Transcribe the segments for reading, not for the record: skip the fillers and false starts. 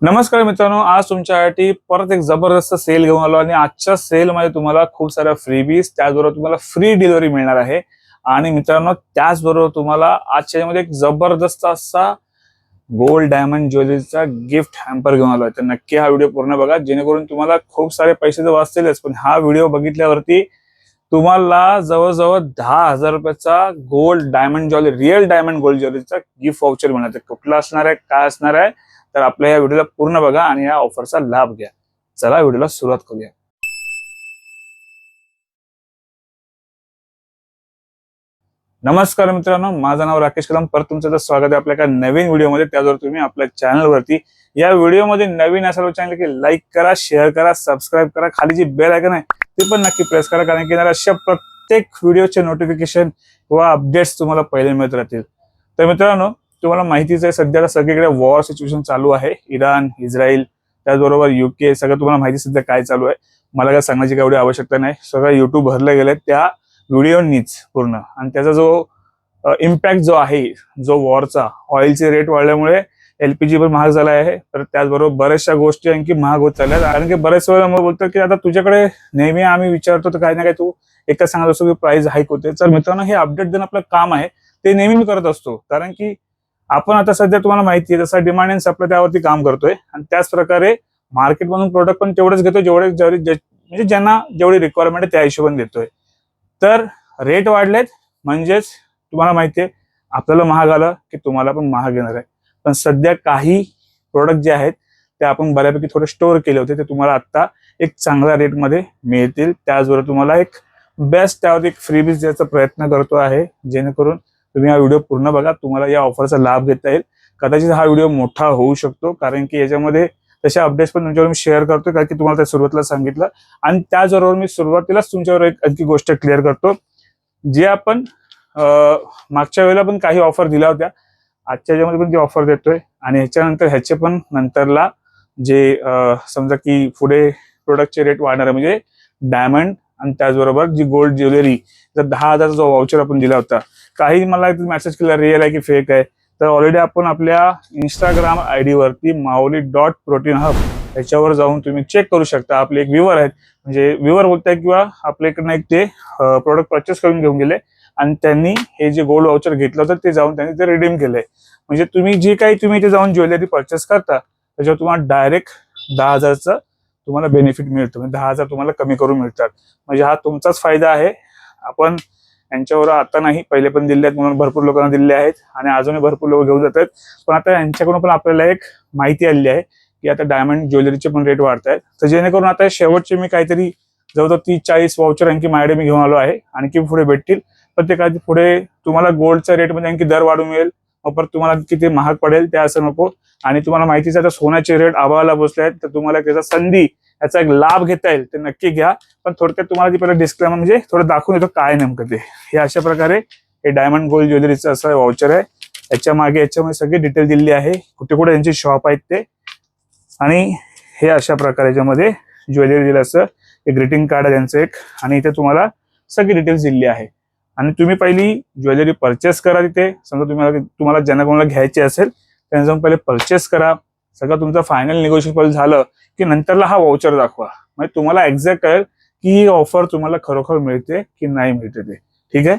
नमस्कार मित्रांनो, आज तुमच्यासाठी परत एक जबरदस्त सेल घेऊन आलो आणि आजच्या सेलमध्ये तुम्हाला खूप साऱ्या फ्रीबीज, त्याचबरोबर तुम्हाला फ्री डिलिव्हरी मिळणार आहे. आणि मित्रांनो, त्याचबरोबर तुम्हाला आजच्या मध्ये एक जबरदस्त असा गोल्ड डायमंड ज्वेलरीचा गिफ्ट हॅम्पर घेऊन आलोय. तर नक्की हा व्हिडिओ पूर्ण बघा, जेणेकरून तुम्हाला खूप सारे पैसे तर वाचतीलच, पण हा व्हिडिओ बघितल्यावरती तुम्हाला जवळजवळ 10,000 रुपयाचा gold diamond jewellery, real diamond gold ज्वेलरीचा गिफ्ट वाउचर मिळणार. कुठला असणार आहे, काय असणार आहे, तर आपल्या या व्हिडिओला पूर्ण बघा आणि या ऑफरचा लाभ घ्या. चला व्हिडिओला सुरुवात करूया. नमस्कार मित्रांनो, माझं नाव राकेश कदम. परत तुमचं स्वागत आहे आपल्या एका नवीन व्हिडिओमध्ये. त्याचबरोबर तुम्ही आपल्या चॅनलवरती या व्हिडिओमध्ये नवीन असाल चॅनल की लाईक करा, शेअर करा, सबस्क्राईब करा. खाली जी बेल आयकॉन आहे ते पण नक्की प्रेस करा, कारण की अशा प्रत्येक व्हिडिओचे नोटिफिकेशन किंवा अपडेट्स तुम्हाला पहिले मिळत राहतील. तर मित्रांनो, तुम्हाला माहितीच आहे सध्याला सगळीकडे वॉर सिच्युएशन चालू आहे. इराण, इस्रायल, त्याचबरोबर युके, सगळं तुम्हाला माहिती सध्या काय चालू आहे. मला काय सांगण्याची एवढी आवश्यकता नाही. सगळं युट्यूब भरलं गेलंय त्या व्हिडिओनीच पूर्ण. आणि त्याचा जो इम्पॅक्ट जो आहे, जो वॉरचा, ऑइलचे रेट वाढल्यामुळे एलपीजी पण महाग झाला आहे. तर त्याचबरोबर बऱ्याचशा गोष्टी आणखी महाग होत चालल्या. कारण की बरेच वेळा मग बोलतात की आता तुझ्याकडे नेहमी आम्ही विचारतो तर काही ना काही तू एकच सांगत असतो की प्राइस हाईक होते. तर मित्रांनो, हे अपडेट देणं आपलं काम आहे, ते नेहमी मी करत असतो. कारण की आपण आता सध्या तुम्हाला माहिती आहे जसं डिमांड अँड सप्लाय त्यावरती काम करतोय. आणि त्याच प्रकारे मार्केटमधून प्रोडक्ट पण तेवढेच घेतो जेवढे म्हणजे ज्यांना जेवढी रिक्वायरमेंट आहे त्या हिशोबाने देतोय. तर रेट वाढलेत म्हणजेच तुम्हाला माहितीये आपल्याला महाग आलं की तुम्हाला पण महाग येणार आहे. पण सध्या काही प्रोडक्ट जे आहेत ते आपण बऱ्यापैकी थोडे स्टोअर केले होते, ते तुम्हाला आता एक चांगल्या रेटमध्ये मिळतील. त्याचबरोबर तुम्हाला एक बेस्ट त्यावरती एक फ्रीबीज द्यायचा प्रयत्न करतो आहे, जेणेकरून तुम्ही हा व्हिडिओ पूर्ण बघा, तुम्हाला या ऑफरचा लाभ घेता येईल. कदाचित हा व्हिडिओ मोठा होऊ शकतो, कारण की याच्यामध्ये तशा अपडेट्स पण तुमच्यावर मी शेअर करतो, कारण की तुम्हाला त्या सुरुवातीला सांगितलं. आणि त्याचबरोबर मी सुरुवातीलाच तुमच्यावर एक आणखी गोष्ट क्लिअर करतो, जे आपण मागच्या वेळेला पण काही ऑफर दिल्या होत्या, आजच्या याच्यामध्ये पण ती ऑफर देतोय. आणि ह्याच्यानंतर ह्याचे पण नंतरला जे समजा की पुढे प्रोडक्टचे रेट वाढणार आहे, म्हणजे डायमंड आणि त्याचबरोबर जी गोल्ड ज्वेलरी, जर 10,000 जो वाउचर आपण दिला होता, काही मला मेसेज केला रिअल आहे की फेक आहे. तर ऑलरेडी आपण आपल्या इंस्टाग्राम आयडी वरती maoli.proteinhub याच्यावर जाऊन तुम्ही चेक करू शकता. आपले एक व्ह्यूअर आहेत, म्हणजे व्ह्यूअर बोलताय किंवा आपल्याकडनं एक ते प्रोडक्ट परचेस करून घेऊन गेले आणि त्यांनी हे जे गोल्ड वाउचर घेतलं होतं ते जाऊन त्यांनी ते रिडीम केलंय. म्हणजे तुम्ही जी काही तुम्ही इथे जाऊन ज्वेलरी परचेस करता त्याच्यावर तुम्हाला डायरेक्ट 10,000चं तुम्हाला बेनिफिट मिळतं, म्हणजे 10,000 तुम्हाला कमी करून मिळतात. म्हणजे हा तुमचाच फायदा आहे. आपण यांच्यावर आता नाही, पहिले पण दिले आहेत म्हणून भरपूर लोकांना दिले आहेत आणि अजूनही भरपूर लोक घेऊन जातात. पण आता यांच्याकडून पण आपल्याला एक माहिती आलेली आहे की आता डायमंड ज्वेलरीचे पण रेट वाढत आहेत. तर जेणेकरून आता शेवटचे मी काहीतरी जवळजवळ 30-40 वाउचर आणखी माझ्याकडे मी घेऊन आलो आहे, आणखी पुढे भेटतील. प्रत्येकाची पुढे तुम्हाला गोल्डच्या रेटमध्ये आणखी दर वाढून मिळेल, परत तुम्हाला किती महाग पडेल ते असं नको. आणि तुम्हाला माहितीच आहे आता सोन्याचे रेट आभाळाला पोचले आहेत, तर तुम्हाला त्याचा संधी, याचा एक लाभ घेता येईल, ते नक्की घ्या. पण थोडक्यात तुम्हाला ती पहिलं डिस्क्लेमर म्हणजे थोडं दाखवून येतो काय नेमकं ते. हे अशा प्रकारे हे डायमंड गोल्ड ज्वेलरीचं असं वाउचर आहे. याच्या मागे याच्यामध्ये सगळी डिटेल दिलेली आहे, कुठे कुठे यांची शॉप आहेत ते. आणि हे अशा प्रकारे याच्यामध्ये ज्वेलरी दिलं असं एक ग्रीटिंग कार्ड आहे त्यांचं एक, आणि इथे तुम्हाला सगळी डिटेल्स दिलेली आहे. आणि तुम्ही पहिली ज्वेलरी परचेस करा तिथे. समजा तुम्हाला ज्यांना कोणाला घ्यायची असेल त्यांना जाऊन पहिले परचेस करा. सगळं तुमचं फायनल निगोशिएबल झालं की नंतरला हा वाउचर दाखवा, म्हणजे तुम्हाला एक्झॅक्ट कळेल की ही ऑफर तुम्हाला खरोखर मिळते की नाही मिळते ते. ठीक आहे.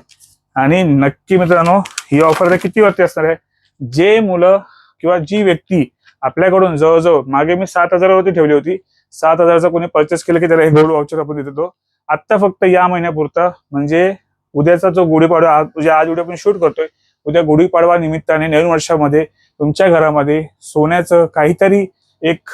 आणि नक्की मित्रांनो, ही ऑफर किती वरती असणार आहे, जे मुलं किंवा जी व्यक्ती आपल्याकडून जवळजवळ मागे मी 7,000 वरती ठेवली होती, 7,000चा कोणी परचेस केलं की त्याला हे गोल्ड वाउचर आपण देतो. आता फक्त या महिन्यापुरता, म्हणजे उद्याचा जो गुढीपाडवा, आज उद्या आपण शूट करतोय, उद्या गुढीपाडवा निमित्ताने नवीन वर्षामध्ये तुमच्या घरामध्ये सोन्याचं काहीतरी एक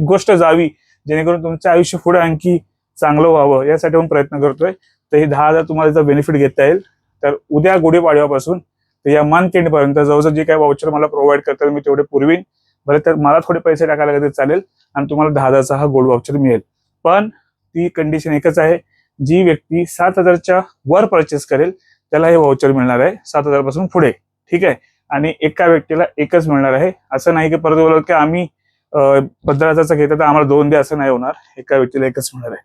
गोष्ट जावी, जेणेकरून तुमचं आयुष्य पुढे आणखी चांगलं व्हावं, यासाठी आपण प्रयत्न करतोय. तर हे 10,000 तुम्हाला जर बेनिफिट घेता येईल, तर उद्या गुढीपाडव्यापासून तर या मंथ एंड पर्यंत जवळजवळ जे काही वाउचर मला प्रोव्हाइड करतात मी तेवढे पुरवीन. बरं, तर मला थोडे पैसे टाकायला लागले चालेल आणि तुम्हाला 10,000चा हा गोल्ड वाउचर मिळेल. पण ती कंडिशन एकच आहे, जी व्यक्ती 7,000च्या वर परचेस करेल त्याला हे वाउचर मिळणार आहे, 7,000 पासून पुढे. ठीक आहे. आणि एका व्यक्तीला एकच मिळणार आहे. असं नाही की परत बोलत की आम्ही 15,000चा घेतात तर आम्हाला 2 द्या, असं नाही होणार. एका व्यक्तीला एकच मिळणार आहे.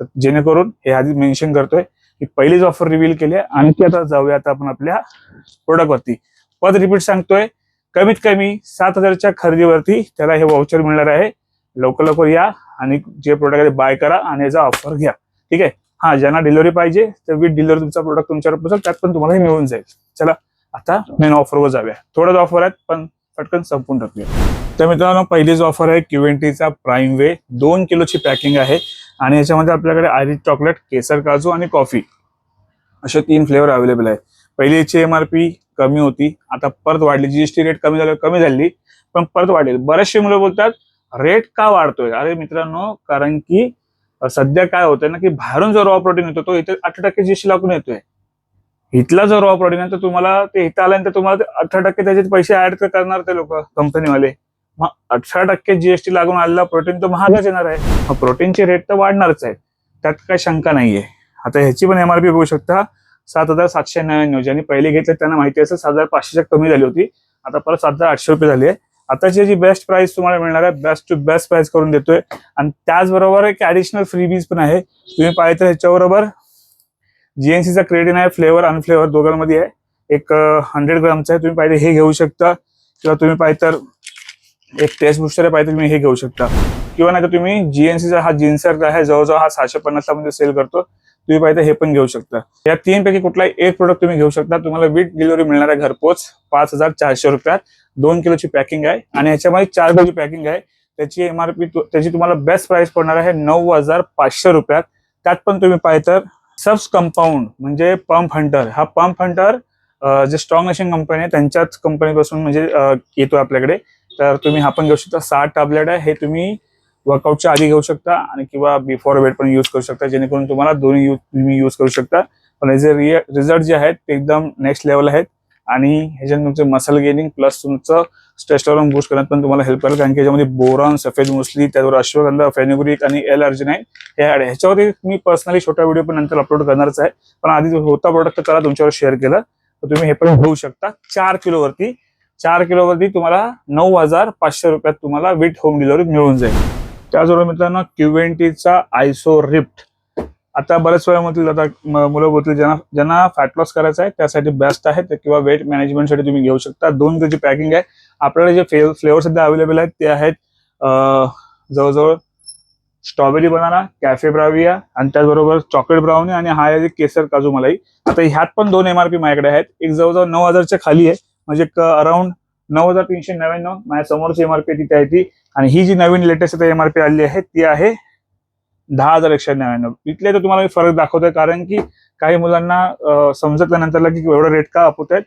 तर जेणेकरून हे आधी मेन्शन करतोय की पहिलीच ऑफर रिव्हील केली आहे. आणखी आता जाऊया आता आपण आपल्या प्रोडक्ट वरती. परत रिपीट सांगतोय, कमीत कमी 7,000च्या खरेदीवरती त्याला हे वाउचर मिळणार आहे. लवकर लवकर या आणि जे प्रोडक्ट आहे बाय करा आणि याचा ऑफर घ्या. ठीक आहे. हा, ज्यांना डिलिव्हरी पाहिजे तर विथ डिलिव्हरी तुमचा प्रोडक्ट तुमच्यावर पोहोचेल, त्यात पण तुम्हाला हे मिळून जाईल. चला आता मेन ऑफरवर जाऊया. थोडंच ऑफर आहेत पण पटकन संपून टाकूया. तर मित्रांनो, पहिलीच ऑफर आहे क्युएंटीचा प्राईम वे. 2 किलोची पॅकिंग आहे आणि याच्यामध्ये आपल्याकडे आयरिश चॉकलेट, केसर काजू आणि कॉफी असे 3 फ्लेवर अवेलेबल आहे. पहिलीची एमआरपी कमी होती, आता परत वाढली. जीएसटी रेट कमी झाली पण परत वाढेल. बरेचसे मुलं बोलतात रेट का वाढतोय? अरे मित्रांनो, कारण की सध्या काय होतंय ना की बाहेरून जो रॉ प्रोटीन येतो तो इथे 18% जीएसटी लागून येतोय. इथला जो रॉ प्रोटीन आहे तर तुम्हाला ते इथं आल्यानंतर तुम्हाला 18% त्याचे पैसे ऍड करणार ते लोक, कंपनीवाले. मग 18% जीएसटी लागून आलेला प्रोटीन तो महागच येणार आहे. मग प्रोटीनचे रेट तर वाढणारच आहे, त्यात काही शंका नाहीये. आता ह्याची पण एमआरपी बघू शकता 7,799. ज्यांनी पहिले घेतले त्यांना माहिती असेल 7,500च्या कमी झाली होती, आता परत 7,800 रुपये झाली आहे. आताची जी बेस्ट प्राइस तुम्हाला मिळणार आहे, बेस्ट टू बेस्ट प्राइस करून देतोय. आणि त्याचबरोबर एक ऍडिशनल फ्रीबीज पण आहे. तुम्ही पाहिजे तर ह्याच्याबरोबर जीएनसीचा क्रेडिन आहे, फ्लेवर अनफ्लेवर दोघांमध्ये आहे. एक 100 ग्रामचा आहे, तुम्ही पाहिजे हे घेऊ शकता. किंवा तुम्ही पाहिजे तर एक टेस्ट बुस्टर आहे, पाहिजे तुम्ही हे घेऊ शकता. किंवा नाही तर तुम्ही जीएनसीचा हा जिन्सर आहे, जवळजवळ हा 650 मध्ये सेल करतो, तुम्ही पाहिजे हे पण घेऊ शकता. या 3 पैकी कुठलाही एक प्रोडक्ट तुम्ही घेऊ शकता. तुम्हाला विथ डिलिव्हरी मिळणार आहे घरपोच 5,400 रुपयात. 2 किलोची पॅकिंग आहे आणि ह्याच्यामध्ये 4 किलोची पॅकिंग आहे. त्याची एमआरपी त्याची तुम्हाला बेस्ट प्राइस पडणार आहे 9,500 रुपयात. त्यात पण तुम्ही पाहिजे तर सब्स कंपाऊंड म्हणजे पंप हंटर, हा पंप हंटर जे स्ट्रॉंग नेशन कंपनी आहे त्यांच्याच कंपनीपासून म्हणजे येतो आपल्याकडे. तर तुम्ही हा पण घेऊ शकता. 60 टॅबलेट आहे, हे तुम्ही वर्कआउटच्या आधी घेऊ शकता आणि किंवा बिफोर वेट पण युज करू शकता, जेणेकरून तुम्हाला दोन्ही तुम्ही युज करू शकता. पण याचे रिझल्ट जे आहेत ते एकदम नेक्स्ट लेवल आहेत आणि ह्याच्यात तुमचं मसल गेनिंग प्लस तुमचं टेस्टोस्टेरोन बूस्ट करण्यात पण तुम्हाला हेल्प करेल. कारण की याच्यामध्ये बोरॉन, सफेद मुसली, त्यावर अश्वगंधा, फेनुग्रीक आणि एल अर्जिनाइन हे ऍड आहे. ह्याच्यावरती मी पर्सनली छोटा व्हिडिओ पण नंतर अपलोड करणारच आहे, पण आधी होता प्रोडक्ट त्याला तुमच्यावर शेअर केलं. तर तुम्ही हे पण घेऊ शकता. 4 किलोवरती तुम्हाला 9,500 रुपयात तुम्हाला विथ होम डिलिव्हरी मिळून जाईल. त्याचबरोबर मित्रांनो, क्युएंटीचा आयसो रिफ्ट. आता बऱ्याच वेळा मुलं बोलतील ज्यांना फॅट लॉस करायचा आहे त्यासाठी बेस्ट आहे, किंवा वेट मॅनेजमेंटसाठी तुम्ही घेऊ शकता. 2 किलोची पॅकिंग आहे. आपल्याकडे जे फ्लेवर सध्या अवेलेबल आहेत ते आहेत जवळजवळ स्ट्रॉबेरी बनाना, कॅफे ब्राविया आणि त्याचबरोबर चॉकलेट ब्राउनी आणि हा आहे केसर काजू मलाई. आता ह्यात पण 2 एमआरपी माझ्याकडे आहेत. एक जवळजवळ 9,000च्या खाली आहे, म्हणजे अराउंड 9,399 माझ्या समोरची एमआरपी तिथे आहे ती. आणि ही जी नवीन लेटेस्ट एमआरपी आली आहे ती आहे 10,199. इथले तर तुम्हाला मी फरक दाखवतोय, कारण की काही मुलांना समजत नंतरला की एवढं रेट का आपत आहेत.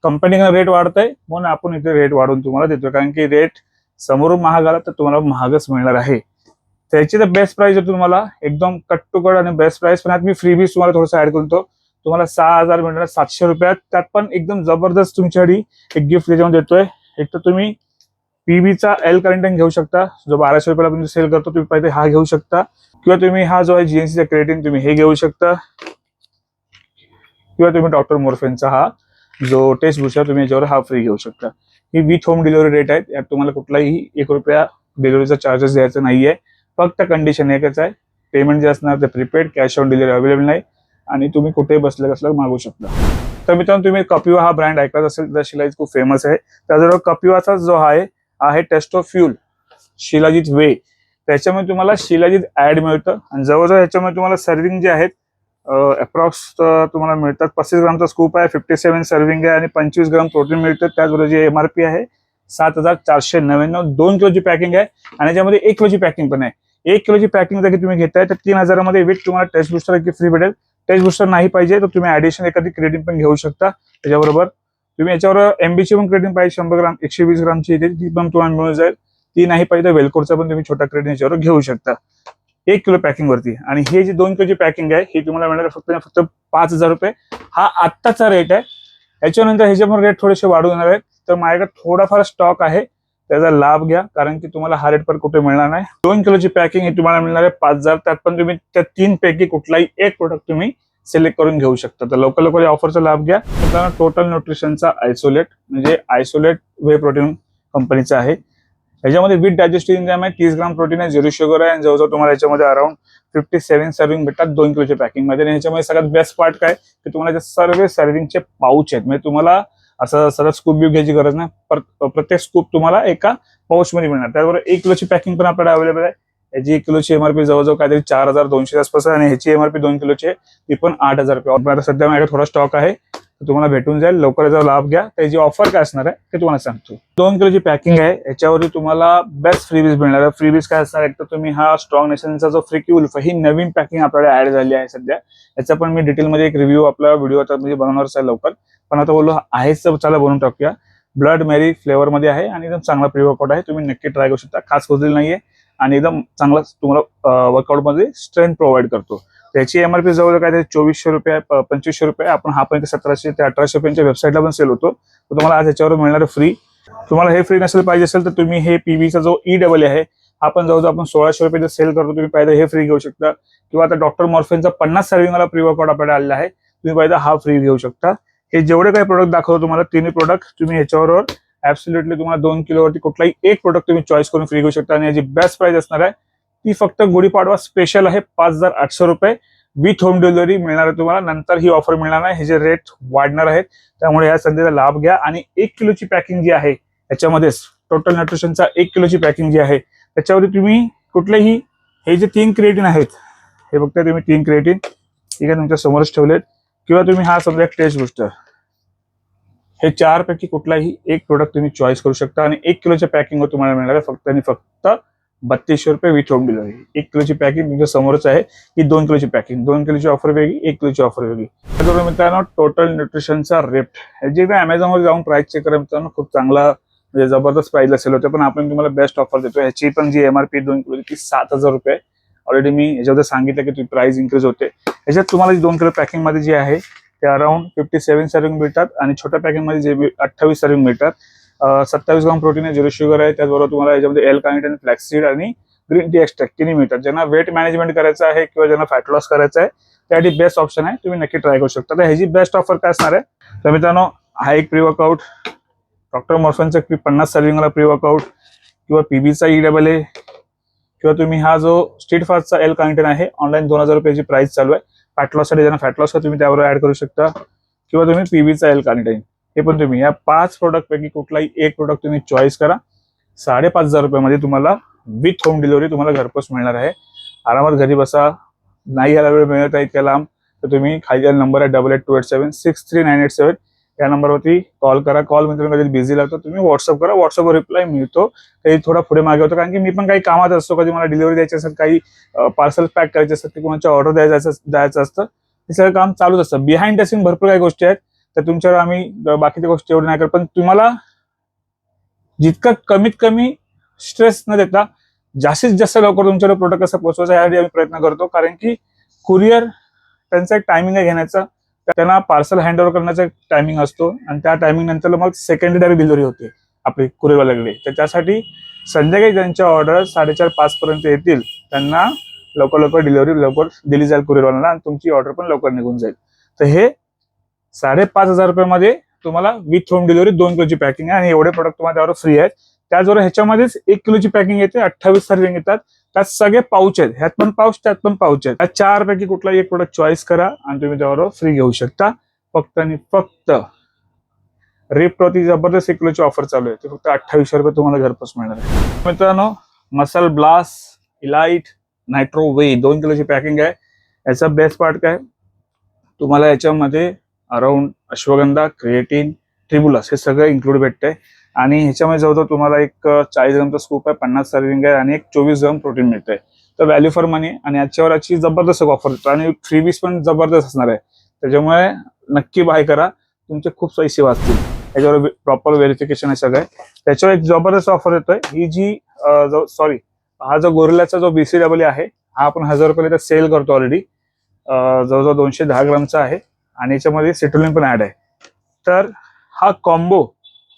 कंपनीनं रेट वाढतंय म्हणून आपण इथे रेट वाढवून तुम्हाला देतोय, कारण की रेट समोरून महाग आला तर तुम्हाला महागच मिळणार आहे. त्याची तर बेस्ट प्राइस आहे तुम्हाला एकदम कट टू कट आणि बेस्ट प्राइस. पण मी फ्रीबीज तुम्हाला थोडंसं ऍड करतो. तुम्हाला 6,000 मिळणार 700 रुपयात. त्यात पण एकदम जबरदस्त तुमच्यासाठी एक गिफ्ट त्याच्यामध्ये देतोय. एक तर तुम्ही पीबीचा एल करेंटन घेऊ शकता, जो 1,200 रुपयाला आपण सेल करतो, तुम्ही पाहिजे हा घेऊ शकता. किंवा तुम्ही हा जो आहे जीएनसीचा क्रेडिन तुम्ही हे घेऊ शकता. किंवा तुम्ही डॉक्टर मोरफेनचा हा जो टेस्ट बुस्टर तुम्ही याच्यावर हा फ्री घेऊ शकता. ही विथ होम डिलिव्हरी रेट आहेत. यात तुम्हाला कुठलाही 1 रुपया डिलिव्हरीचा चार्जेस द्यायचा नाहीये. फक्त कंडिशन एकच आहे, पेमेंट जे असणार ते prepaid, cash on delivery available नाही आणि तुम्ही कुठेही बसल्या मागू शकता. तर मित्रांनो, तुम्ही कपिवा हा ब्रँड ऐकत असेल तर शिलाजीत खूप फेमस आहे. त्याचबरोबर कपिवाचा जो आहे टेस्टो फ्यूल शिलाजीत वे, त्याच्यामध्ये तुम्हाला शिलाजीत ऍड मिळतं. आणि जवळजवळ ह्याच्यामध्ये तुम्हाला सर्विंग जे आहेत अप्रॉक्स तुम्हाला मिळतात. 35 ग्रामचा स्कूप आहे, 57 सर्विंग आहे आणि 25 ग्राम प्रोटीन मिळतं. त्याचबरोबर जी एमआरपी आहे 7,499. 2 किलोची पॅकिंग आहे आणि याच्यामध्ये 1 किलोची पॅकिंग पण आहे. 1 किलोची पॅकिंग जर तुम्ही घेताय तर 3,000 मध्ये विथ तुम्हाला टेस्ट बुस्टर फ्री भेटेल. टेस्ट बुस्टर नाही पाहिजे तर तुम्ही ऍडिशनल एखादी क्रेडिट पण घेऊ शकता. त्याच्याबरोबर तुम्ही याच्यावर एमबीची पण क्रेडिट पाहिजे 100 ग्राम 120 ग्रामची येते, ती पण तुम्हाला मिळून जाईल. ती नाही पाहिजे वेलकोरचा पण तुम्ही छोटा क्रेडिट याच्यावर घेऊ शकता 1 किलो पॅकिंग वरती. आणि हे जी 2 किलोची पॅकिंग आहे ही तुम्हाला मिळणार फक्त 5,000 रुपये. हा आत्ताचा रेट आहे. याच्यानंतर ह्याचे पण रेट थोडेसे वाढून येणार आहेत. तर माझ्याकडे थोडाफार स्टॉक आहे, त्याचा लाभ घ्या, कारण की तुम्हाला हा रेट पण कुठे मिळणार नाही. 2 किलोची पॅकिंग ही तुम्हाला मिळणार आहे 5,000. त्यात पण तुम्ही त्या 3 पैकी कुठलाही एक प्रोडक्ट तुम्ही सिलेक्ट करून घेऊ शकता. तर लवकर या ऑफरचा लाभ घ्या. मित्रांनो, टोटल न्यूट्रिशनचा आयसोलेट म्हणजे आयसोलेट वे प्रोटीन कंपनीचा आहे. याच्यामध्ये विथ डायजेस्टिव्ह एन्झाइम आहे, 30 ग्राम प्रोटीन आहे, 0 शुगर आहे आणि जवळजवळ तुम्हाला याच्यामध्ये अराउंड 57 सर्विंग भेटतात 2 किलोच्या पॅकिंग मध्ये. आणि ह्याच्यामध्ये सगळ्यात बेस्ट पार्ट काय की तुम्हाला सर्व सर्विंगचे पाऊच आहेत, म्हणजे तुम्हाला असं सरळ स्कूप बी घ्यायची गरज नाही. प्रत्येक स्कूप तुम्हाला एका पाऊच मध्ये मिळणार. त्याचबरोबर 1 किलोची पॅकिंग पण आपल्याला अवेलेबल आहे. याची 1 किलोची एमआरपी जवळजवळ काहीतरी 4200 आसपास आहे आणि ह्याची एमआरपी 2 किलोची आहे, ती पण 8000 रुपये. आता सध्या माझ्याकडे थोडा स्टॉक आहे, तुम्हाला भेटून जाईल. लवकर याचा लाभ घ्या. त्याची ऑफर काय असणार आहे ते तुम्हाला सांगतो. 2 किलोची पॅकिंग आहे, याच्यावरती तुम्हाला बेस्ट फ्रीबीज मिळणार आहे. फ्रीबीज काय असणार आहे, तर तुम्ही हा स्ट्रॉंग नेशनचा जो फ्रिकी वुल्फ ही नवीन पॅकिंग आपल्याला ऍड झाली आहे सध्या. याचा पण मी डिटेलमध्ये एक रिव्ह्यू आपला व्हिडिओ आता म्हणजे बनवणारच आहे लवकर. पण आता बोललो आहेच तर चला बनवून टाकूया. ब्लड मेरी फ्लेवर मध्ये आहे आणि एकदम चांगला प्री वर्कआउट आहे. तुम्ही नक्की ट्राय करू शकता. खास खोजलेली नाहीये आणि एकदम चांगला तुम्हाला वर्कआउट मध्ये स्ट्रेंथ प्रोव्हाइड करतो. त्याची एमआरपी जवळ काय 2400 रुपये 2500 रुपये. आपण हा पण 1700 ते 1800 रुपयांच्या वेबसाईटला पण सेल होतो. तर तुम्हाला आज याच्यावर मिळणार फ्री. तुम्हाला हे फ्री नसेल पाहिजे असेल तर तुम्ही हे पीबीचा जो EAA आहे हा पण जवळजवळ आपण 1600 रुपये सेल करतो. तुम्ही पाहिजे हे फ्री घेऊ शकता किंवा आता डॉक्टर मॉर्फिनचा 50 सर्विंग वाला प्री वर्कआउट आपल्याला आलेला आहे. तुम्ही पाहिजे हा फ्री घेऊ शकता. हे जेवढे काही प्रोडक्ट दाखवतो तुम्हाला तिन्ही प्रोडक्ट तुम्ही ह्याच्यावर ऍब्सोल्युटली तुम्हाला 2 किलोवरती कुठलाही एक प्रोडक्ट तुम्ही चॉईस करून फ्री घेऊ शकता. आणि याची बेस्ट प्राइस असणार आहे ती फक्त गुढीपाडवा स्पेशल आहे 5800 रुपये विथ होम डिलिव्हरी मिळणार आहे तुम्हाला. नंतर ही ऑफर मिळणार नाही, ह्याचे रेट वाढणार आहेत. त्यामुळे या संधीचा लाभ घ्या. आणि 1 किलोची पॅकिंग जी आहे याच्यामध्येच टोटल न्यूट्रिशनचा 1 किलोची पॅकिंग जी आहे त्याच्यावरती तुम्ही कुठलेही हे जे 3 क्रिएटिन आहेत हे बघताय तुम्ही 3 क्रिएटिन ठीक आहे तुमच्या समोरच ठेवलेत, किंवा तुम्ही हा समजा एक टेस्ट बूस्टर, हे 4 पैकी कुठलाही एक प्रोडक्ट तुम्ही चॉईस करू शकता. आणि 1 किलोच्या पॅकिंग वर तुम्हाला मिळणार आहे फक्त आणि फक्त 3200 रुपये विथ होम डिलिव्हरी. 1 किलोची पॅकिंग तुमच्या समोरच आहे. ही 2 किलोची पॅकिंग, 2 किलोची ऑफर वेगळी, 1 किलोची ऑफर वेगळी. त्याचबरोबर मित्रांनो टोटल न्यूट्रिशनचा रिफ्ट जे काही अमेझॉनवर जाऊन प्राइस चेक करा मित्रांनो, खूप चांगला म्हणजे जबरदस्त प्राइसला सेल होते. पण आपण तुम्हाला बेस्ट ऑफर देतो. ह्याची पण जी एमआरपी 2 किलोची ती 7000 रुपये. ऑलरेडी मी ह्याच्यामध्ये सांगितलं की प्राइस इन्क्रीज होते. ह्याच्यात तुम्हाला 2 किलो पॅकिंग मध्ये जे आहे ते अराउंड 57 सर्विंग मिळतात आणि छोट्या पॅकिंग मध्ये जे 28 सर्विंग मिळतात. 27 ग्राम प्रोटीन आहे, 0 शुगर आहे. त्याचबरोबर तुम्हाला याच्यामध्ये एल कार्निटिन, फ्लॅक्सीड आणि ग्रीन टी एक्स्ट्रॅक्ट तिन्ही मिळतात. ज्यांना वेट मॅनेजमेंट करायचं आहे किंवा ज्यांना फॅट लॉस करायचं आहे त्यासाठी बेस्ट ऑप्शन आहे. तुम्ही नक्की ट्राय करू शकता. तर ह्याची बेस्ट ऑफर काय असणार आहे तर मित्रांनो, हा एक प्री वर्कआउट, डॉक्टर मॉर्फिनचा 50 सर्विंगला प्री वर्कआउट किंवा पीबीचा EAA किंवा तुम्ही हा जो स्ट्रीट फास्टचा एल कार्निटिन आहे ऑनलाईन 2000 रुपयाची प्राइस चालू आहे. फॅट लॉससाठी ज्यांना फॅट लॉस तुम्ही त्यावर ऍड करू शकता, किंवा तुम्ही पीबीचा एल कार्निटाइन हे पण तुम्ही या 5 प्रोडक्ट पैकी कुठलाही एक प्रोडक्ट तुम्ही चॉईस करा. 5500 रुपयामध्ये तुम्हाला विथ होम डिलिव्हरी तुम्हाला घरपोच मिळणार आहे. आरामात घरी बसा. नाही याला वेळ मिळत आहे इतक्या लांब तर तुम्ही खाली नंबर आहे 8828763987 या नंबरवरती कॉल करा. कॉल म्हणजे कधी बिझी लागतो तुम्ही व्हॉट्सअप करा, व्हॉट्सअपवर रिप्लाय मिळतो. काही थोडा पुढे मागे होतो कारण की मी पण काही कामात असतो. कधी मला डिलिव्हरी द्यायची असेल, काही पार्सल पॅक करायचे असतात, की कोणाच्या ऑर्डर द्यायचं असतं, हे सगळं काम चालूच असतं. बिहाइंड द सीन भरपूर काही गोष्टी आहेत तर तुमच्यावर आम्ही बाकीच्या गोष्टी एवढं नाही करत. पण तुम्हाला जितकं कमीत कमी स्ट्रेस न देता जास्तीत जास्त लवकर तुमच्याकडे प्रोडक्ट कसं पोहोचवायचा यासाठी आम्ही प्रयत्न करतो. कारण की कुरिअर त्यांचा एक टायमिंग आहे घेण्याचा, त्यांना पार्सल हँडओव्हर करण्याचा एक टायमिंग असतो आणि त्या टायमिंग नंतर मग सेकंडरी डिलिव्हरी होते आपली कुरिअरवाल्याकडे. तर त्यासाठी संध्याकाळी ज्यांच्या ऑर्डर 4:30-5 पर्यंत येतील त्यांना लवकर डिलिव्हरी लवकर दिली जाईल कुरिअरवाल्याला आणि तुमची ऑर्डर पण लवकर निघून जाईल. तर हे 5500 रुपयामध्ये तुम्हाला विथ होम डिलिव्हरी 2 किलोची पॅकिंग आहे आणि एवढे प्रोडक्ट तुम्हाला त्यावर फ्री आहेत. त्याचबरोबर ह्याच्यामध्येच 1 किलोची पॅकिंग येते, 28 सर्विंग येतात. त्यात सगळे पाऊच आहेत, ह्यात पण पाऊच त्यात पण पाऊच आहेत. त्या 4 पैकी कुठलाही एक प्रोडक्ट चॉईस करा आणि तुम्ही त्यावर फ्री घेऊ शकता. फक्त आणि फक्त रिफ्टवरती जबरदस्त 1 किलोची ऑफर चालू आहे. ते फक्त 2800 रुपये तुम्हाला घरपोच मिळणार आहे. मित्रांनो मसल ब्लास्ट इलाइट नायट्रो वे 2 किलोची पॅकिंग आहे. याचा बेस्ट पार्ट काय, तुम्हाला याच्यामध्ये अराउंड अश्वगंधा, क्रिएटिन, ट्रिबुलस हे सगळं इन्क्लूड भेटतंय. आणि ह्याच्यामध्ये जवळजवळ तुम्हाला एक 40 ग्रामचा स्कूप आहे, 50 सर्विंग आहे आणि एक 24 ग्राम प्रोटीन मिळतंय. तर व्हॅल्यू फॉर मनी आणि याच्यावर याची जबरदस्त ऑफर देतो आणि फ्रीबीज पण जबरदस्त असणार आहे. त्याच्यामुळे नक्की बाय करा, तुमचे खूप पैसे वाचतील. याच्यावर प्रॉपर व्हेरिफिकेशन आहे सगळं. त्याच्यावर एक जबरदस्त ऑफर येतोय. ही जी हा जो गोरिल्लाचा जो BCAA आहे हा आपण 1000 रुपयाला सेल करतो ऑलरेडी. जवळजवळ 210 ग्रामचा आहे आणि याच्यामध्ये सिट्रोलिन पण ऍड आहे. तर हा कॉम्बो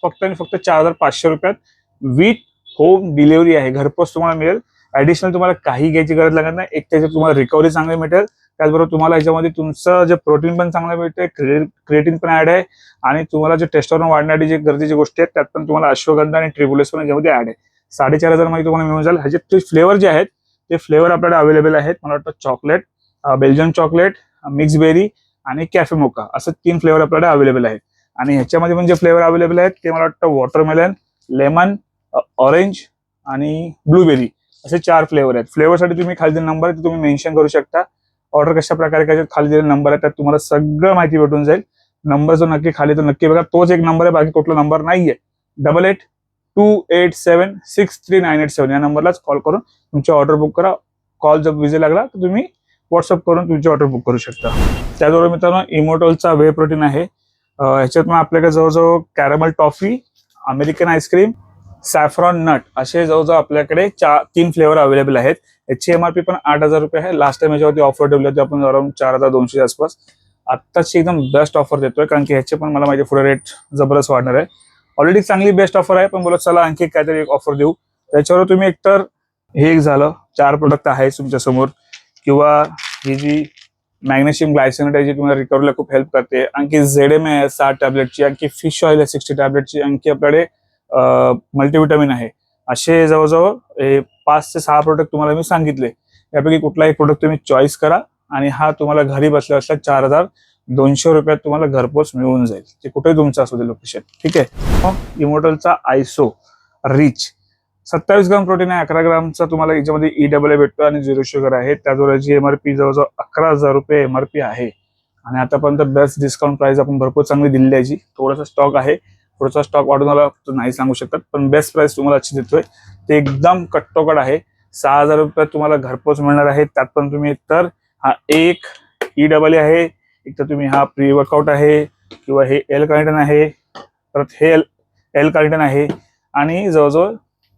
फक्त आणि फक्त 4500 रुपयात विथ होम डिलिव्हरी आहे, घरपोच तुम्हाला मिळेल. ऍडिशनल तुम्हाला काही घ्यायची गरज लागत नाही. एक त्याच्यात तुम्हाला रिकव्हरी चांगली मिळेल, त्याचबरोबर तुम्हाला याच्यामध्ये तुमचं जे प्रोटीन पण चांगलं मिळते, क्रिएटिन पण ऍड आहे आणि तुम्हाला जे टेस्टोस्टेरोन वाढण्याची जे गरजेची गोष्टी आहेत त्यात पण तुम्हाला अश्वगंधा आणि ट्रिबुलस पण याच्यामध्ये ऍड आहे. 4500 मध्ये तुम्हाला मिळून जाईल. ह्याचे फ्लेवर जे आहेत ते फ्लेवर आपल्याला अवेलेबल आहेत. मला वाटतं chocolate, Belgian chocolate, mix berry आणि कॅफे मोका असं 3 फ्लेवर आपल्याला अवेलेबल आहेत. आणि ह्याच्यामध्ये पण जे फ्लेवर अवेलेबल आहेत ते मला वाटतं वॉटरमेलन, लेमन, ऑरेंज आणि ब्लूबेरी असे 4 फ्लेवर आहेत. फ्लेवरसाठी तुम्ही खाली दिलेला नंबर आहे तुम्ही मेन्शन करू शकता. ऑर्डर कशा प्रकारे करायचे खाली दिलेला नंबर आहे त्यात तुम्हाला सगळं माहिती भेटून जाईल. नंबर जो नक्की खाली तर नक्की बघा, तोच एक नंबर आहे, बाकी कुठला नंबर नाहीये. 8828763987 या नंबरलाच कॉल करून तुमची ऑर्डर बुक करा. कॉल जर बिझी लागला तर तुम्ही व्हॉट्सअप करून तुमची ऑर्डर बुक करू शकता. त्याचबरोबर मित्रांनो इमोर्टलचा वे प्रोटीन आहे. ह्याच्यात मग आपल्याकडे जवळजवळ caramel toffee, American ice cream, saffron nut असे जवळजवळ आपल्याकडे 3 फ्लेवर अवेलेबल आहेत. याची एमआरपी पण 8,000 रुपये आहे. लास्ट टाइम याच्यावरती ऑफर ठेवली होती आपण अराउंड 4,200 आसपास. आत्ताची एकदम बेस्ट ऑफर देतोय कारण की ह्याचे पण मला माहिती पुढे रेट जबरदस्त वाढणार आहे. ऑलरेडी चांगली बेस्ट ऑफर आहे पण बोलत चला आणखी काहीतरी एक ऑफर देऊ. त्याच्यावर तुम्ही एकतर हे एक झालं 4 प्रोडक्ट आहे तुमच्या समोर, किंवा ही जी मॅग्नेशियम ग्लायसिनेट आहे जी तुम्हाला रिकव्हरीला खूप हेल्प करते. आणखी ZM आहे 60 टॅब्लेटची, आणखी फिश ऑइल आहे 60 टॅब्लेटची, आणखी आपल्याकडे मल्टीव्हिटॅमिन आहे. असे जवळजवळ 5 ते 6 प्रोडक्ट तुम्हाला मी सांगितले. यापैकी कुठलाही प्रोडक्ट तुम्ही चॉईस करा आणि हा तुम्हाला घरी बसल्या बसल्या 4,200 रुपयात तुम्हाला घरपोच मिळून जाईल. ते कुठेही तुमचं असू दे लोकेशन. ठीक आहे. इमोर्टलचा आयसो रिच 27 ग्राम प्रोटीन आहे, 11 ग्रामचा तुम्हाला याच्यामध्ये EAA भेटतो आणि 0 शुगर आहे. त्याचबरोबर जी एमआरपी जवळजवळ 11,000 रुपये एमआरपी आहे आणि आतापर्यंत बेस्ट डिस्काउंट प्राइस आपण भरपूर चांगली दिलेली आहे. थोडासा स्टॉक आहे, पुढचा स्टॉक वाढून आला नाही सांगू शकत, पण बेस्ट प्राइस तुम्हाला अच्छी देतोय. ते एकदम कट्टोकट आहे. 6,000 रुपयात तुम्हाला घरपोच मिळणार आहे. त्यात पण तुम्ही एकतर हा एक EAA आहे, एक तर तुम्ही हा प्री वर्कआउट आहे, किंवा हे एल कार्निटिन आहे, परत हे एल कार्निटिन आहे, आणि जवळजवळ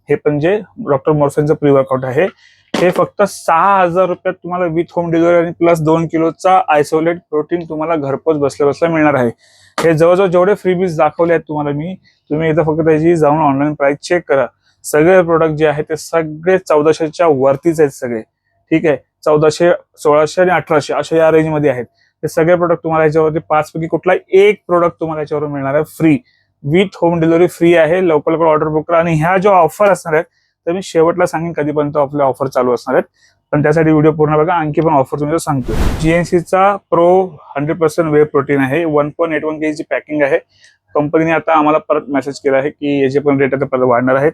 हे पण जे डॉक्टर मॉर्फिनचं प्री वर्कआउट आहे. हे फक्त 6,000 रुपयात तुम्हाला विथ होम डिलिव्हरी आणि प्लस 2 किलोचा आयसोलेट प्रोटीन तुम्हाला घरपोच बसल्या बसल्या मिळणार आहे. हे जवळजवळ जेवढे फ्रीबीज दाखवले आहेत तुम्हाला मी, तुम्ही इथं फक्त त्याची जाऊन ऑनलाईन प्राइस चेक करा. सगळे प्रोडक्ट जे आहेत ते सगळे 1,400च्या वरतीच आहेत सगळे. ठीक आहे. 1,400, 1,600 आणि 1,800 अशा या रेंजमध्ये आहेत. हे सगळे प्रोडक्ट तुम्हाला याच्यावरती 5 पैकी कुठला एक प्रोडक्ट तुम्हाला याच्यावर मिळणार आहे free. With home delivery free आहे. लवकर लवकर ऑर्डर बुक करा. आणि ह्या जो ऑफर असणार आहेत तर मी शेवटला सांगेन कधीपर्यंत आपल्या ऑफर चालू असणार आहेत, पण त्यासाठी व्हिडिओ पूर्ण बघा. आणखी पण ऑफर तुम्ही सांगतो. GNCचा प्रो 100% वे प्रोटीन आहे. 1.81 kg ची पॅकिंग आहे. कंपनीने आता आम्हाला परत मेसेज केला आहे की याचे पण रेट आता परत वाढणार आहेत,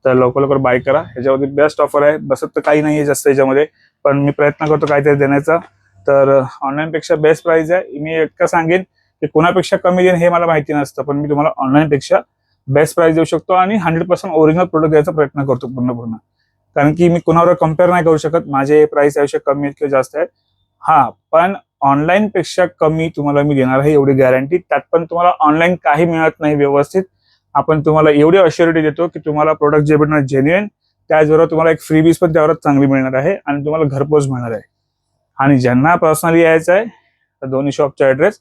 तर लवकर लवकर बाय करा. ह्याच्यावरती बेस्ट ऑफर आहे. बसत तर काही नाहीये जास्त याच्यामध्ये, पण मी प्रयत्न करतो काहीतरी देण्याचा. तर ऑनलाईन पेक्षा बेस्ट प्राइस आहे. मी इतकं सांगेन की कोणापेक्षा कमी देईन हे मला माहिती नसतं, पण मी तुम्हाला ऑनलाईन पेक्षा बेस्ट प्राइस देऊ शकतो आणि 100% ओरिजिनल प्रोडक्ट द्यायचा प्रयत्न करतो पूर्ण. कारण की मी कुणावर कम्पेअर नाही करू शकत. माझे प्राइस आयुष्य कमी आहेत किंवा जास्त आहेत. हा, पण ऑनलाईन पेक्षा कमी तुम्हाला मी देणार आहे एवढी गॅरंटी. त्यात पण तुम्हाला ऑनलाईन काही मिळत नाही व्यवस्थित. आपण तुम्हाला एवढी अश्युरिटी देतो की तुम्हाला प्रोडक्ट जे भेटणार जेन्युइन, त्याचबरोबर तुम्हाला एक फ्रीबीज पण त्यावरच चांगली मिळणार आहे आणि तुम्हाला घरपोच मिळणार आहे. आणि ज्यांना पर्सनली यायचं आहे तर दोन्ही शॉपचा ऍड्रेस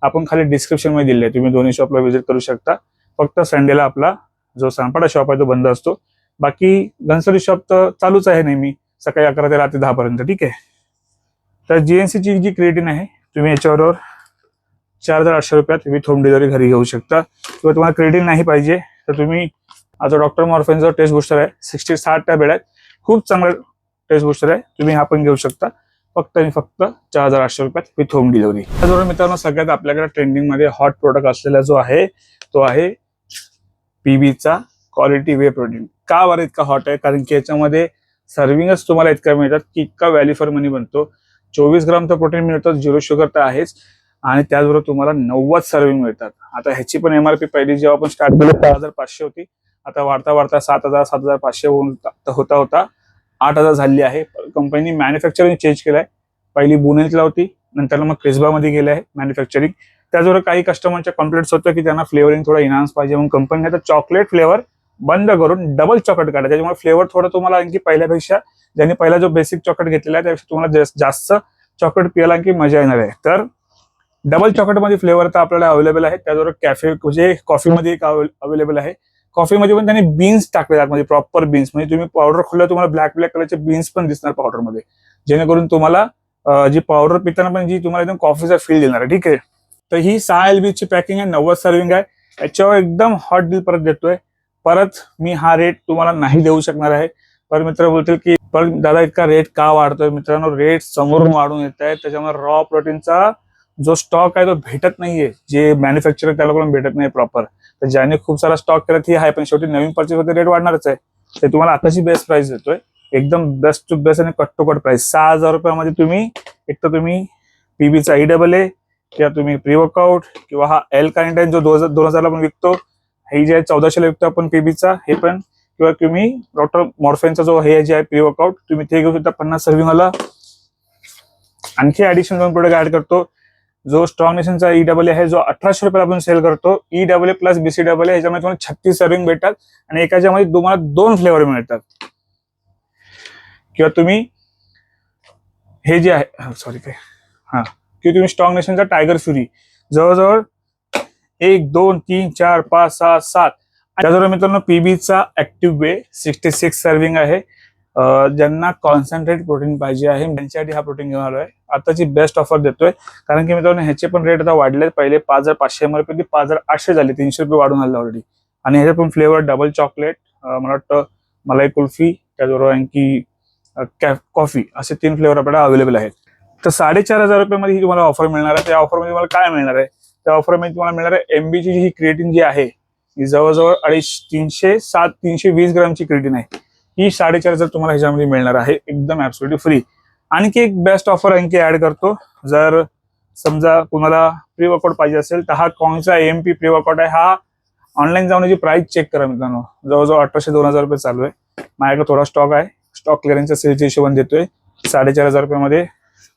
आपण खाली डिस्क्रिप्शन मध्ये दिले आहे. तुम्ही दोन्ही शॉपला व्हिजिट करू शकता. फक्त संडेला आपला जो सानपाडा शॉप आहे तो बंद असतो. बाकी गणसरी शॉप तर चालूच आहे नेहमी, सकाळी 11 ते रात्री 10 पर्यंत. ठीक आहे. तर GNCची जी क्रिएटिन आहे तुम्ही याच्याबरोबर 4,800 रुपयात विथ होम डिलिव्हरी घरी घेऊ शकता. किंवा तुम्हाला क्रिएटिन नाही पाहिजे तर तुम्ही आता डॉक्टर मॉर्फिनचा टेस्ट बूस्टर आहे, 60 टॅबलेट आहेत, खूप चांगला टेस्ट बूस्टर आहे, तुम्ही हा पण घेऊ शकता. फक्त आणि फक्त 4,800 रुपयात विथ होम डिलिव्हरी. त्याचबरोबर मित्रांनो सगळ्यात आपल्याकडे ट्रेंडिंग मध्ये हॉट प्रोडक्ट असलेला जो आहे तो आहे PBचा क्वालिटी वे प्रोटीन. का बरं इतका हॉट आहे? कारण की याच्यामध्ये सर्विंगच तुम्हाला इतका मिळतात की इतका व्हॅल्यू फॉर मनी बनतो. 24 ग्रामचं प्रोटीन मिळतं, 0 शुगर तर आहेच, आणि त्याचबरोबर तुम्हाला 90 सर्विंग मिळतात. आता ह्याची पण एमआरपी पहिली जेव्हा आपण स्टार्ट केली 6,500 होती. आता वाढता वाढता 7,000, 7,500 होता 8,000 झाली आहे. कंपनीने मॅन्युफॅक्चरिंग चेंज केलंय. पहिली बुनेलला होती, नंतर मग क्रिस्बामध्ये गेले आहे मॅन्युफॅक्चरिंग. त्याचबरोबर काही कस्टमरच्या कंप्लेंट्स होत्या की त्यांना फ्लेवरिंग थोडा इन्हान्स पाहिजे, म्हणून कंपनीने आता चॉकलेट फ्लेवर बंद करून डबल चॉकलेट काढा. त्याच्यामुळे फ्लेवर थोडा तुम्हाला आणखी पहिल्यापेक्षा, ज्यांनी पहिला जो बेसिक चॉकलेट घेतलेला आहे त्यापेक्षा तुम्हाला जास्त चॉकलेट पियाला आणखी मजा येणार आहे. तर डबल चॉकलेटमध्ये फ्लेवर तर आपल्याला अवेलेबल आहे. त्याचबरोबर कॅफे म्हणजे कॉफीमध्ये एक अवेलेबल आहे. कॉफीमध्ये पण त्यांनी बीन्स टाकले आतमध्ये, प्रॉपर बीन्स. म्हणजे तुम्ही पावडर खोललं तुम्हाला ब्लॅक कलरचे बीन्स पण दिसणार पावडरमध्ये, जेणेकरून तुम्हाला जी पावडर पिताना पण जी तुम्हाला एकदम कॉफीचा फील देणार आहे. ठीक आहे. तर ही 6 LB ची पॅकिंग आहे, 90 सर्विंग आहे. याच्यावर एकदम हॉट डील परत देतोय. परत मी हा रेट तुम्हाला नाही देऊ शकणार आहे. पर मित्र बोलतील की पण दादा इतका रेट का वाढतोय? मित्रांनो रेट समोरून वाढून येत आहे. त्याच्यामुळे रॉ प्रोटीनचा जो स्टॉक आहे तो भेटत नाहीये, जे मॅन्युफॅक्चरर त्याला भेटत नाही प्रॉपर. तर ज्याने खूप सारा स्टॉक केला ती आहे, पण शेवटी नवीन परचेस वरती रेट वाढणारच आहे. ते तुम्हाला आताची बेस्ट प्राइस देतोय, एकदम बेस्ट टू बेस्ट आणि कट टू कट प्राइस. 6,000 रुपयामध्ये तुम्ही एक तर तुम्ही पीबीचा EAA किंवा तुम्ही प्री वर्कआउट किंवा हा एल कार्निटाइन जो 2000 ला पण विकतो, हे जे आहे 1400 ला विकतो आपण पीबीचा, हे पण, किंवा तुम्ही डॉक्टर मॉर्फेनचा जो हे जे आहे प्री वर्कआउट तुम्ही ते घेऊ शकता 50 सर्विंग वाला. आणखी ऍडिशनल 2 प्रोडक्ट ऍड करतो. जो स्ट्रॉंग नेशनचा EAA आहे जो 1800 रुपयाला आपण सेल करतो, EAA प्लस BCAA, ह्याच्यामध्ये तुम्हाला 36 सर्विंग भेटतात आणि एकाच्यामध्ये तुम्हाला 2 फ्लेवर मिळतात. किंवा तुम्ही हे जे आहे सॉरी काय किंवा तुम्ही स्ट्रॉंग नेशनचा टायगर फ्युरी जवळजवळ 1 2 3 4 5 6 7. त्याचबरोबर मित्रांनो पीबीचा ऍक्टिव्ह वे 66 सर्विंग आहे. ज्यांना कॉन्सन्ट्रेट प्रोटीन पाहिजे आहे त्यांच्यासाठी हा प्रोटीन घेऊन आलोय. आताची बेस्ट ऑफर देतोय, कारण की मित्रांनो ह्याचे पण रेट आता वाढले. पहिले 5,500 MRP 5,800 झाले, 300 रुपये वाढून आले ऑलरेडी. आणि ह्याचे पण फ्लेवर डबल चॉकलेट, मला वाटतं मलाई कुल्फी, त्याचबरोबर आणखी कॉफी, असे 3 फ्लेवर आपल्याला अवेलेबल आहेत. तर 4,500 रुपयामध्ये ही तुम्हाला ऑफर मिळणार आहे. त्या ऑफरमध्ये तुम्हाला काय मिळणार आहे? त्या ऑफरमध्ये तुम्हाला मिळणार आहे MBची ही क्रिएटिन जी आहे, ही जवळजवळ 320 ग्रामची क्रिएटिन आहे. ही 4,500 तुम्हाला ह्याच्यामध्ये मिळणार आहे, एकदम ऍब्सोल्युटली फ्री. आणखी एक बेस्ट ऑफर आणखी ऍड करतो. जर समजा कुणाला प्री वर्कआउट पाहिजे असेल तर हा कॉंगचा AMP प्री वर्कआउट आहे. हा ऑनलाईन जाऊन याची प्राइस चेक करा मित्रांनो, जवळजवळ 1800-2000 रुपये चालू आहे. माझ्याकडे थोडा स्टॉक आहे, स्टॉक क्लिअरन्सच्या सेलच्या हिशोबाने देतोय. 4,500 रुपयामध्ये